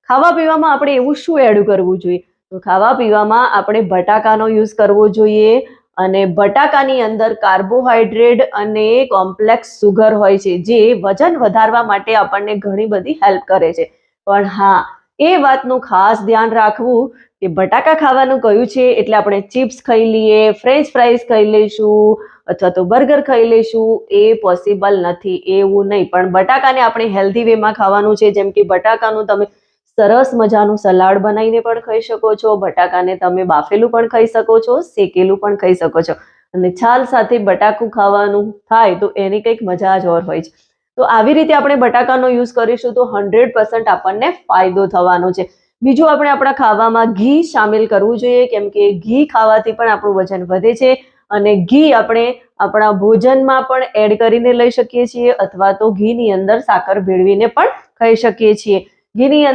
ખાવા પીવામાં આપણે એવું શું એડ કરવું જોઈએ? તો ખાવા પીવામાં આપણે બટાકાનો યુઝ કરવો જોઈએ, અને બટાકાની અંદર કાર્બોહાઈડ્રેટ અને કોમ્પ્લેક્સ સુગર હોય છે, જે વજન વધારવા માટે આપણને ઘણી બધી હેલ્પ કરે છે. પણ હા, એ વાતનું ખાસ ધ્યાન રાખવું કે બટાકા ખાવાનું કહ્યું છે એટલે આપણે ચિપ્સ ખાઈ લઈએ, ફ્રેન્ચ ફ્રાઈઝ ખાઈ લઈશું અથવા તો બર્ગર ખાઈ લઈશું, એ પોસિબલ નથી. એવું નહીં, પણ બટાકાને આપણે હેલ્ધી વેમાં ખાવાનું છે. જેમ કે બટાકાનું તમે સરસ મજાનું સલાડ બનાવીને પણ ખાઈ શકો છો, બટાકાને તમે બાફેલું પણ ખાઈ શકો છો, શેકેલું પણ ખાઈ શકો છો, અને છાલ સાથે બટાકું ખાવાનું થાય તો એની કંઈક મજા જ ઓર હોય છે. તો આવી રીતે આપણે બટાકાનો યુઝ કરીશું તો 100% આપણને ફાયદો થવાનો છે. બીજું, આપણે આપણા ખાવામાં ઘી સામેલ કરવું જોઈએ, કેમ કે ઘી ખાવાથી પણ આપણું વજન વધે છે, અને ઘી આપણે આપણા ભોજનમાં પણ એડ કરીને લઈ શકીએ છીએ, અથવા તો ઘીની અંદર સાકર ભેળવીને પણ ખાઈ શકીએ છીએ. ઘીની અંદર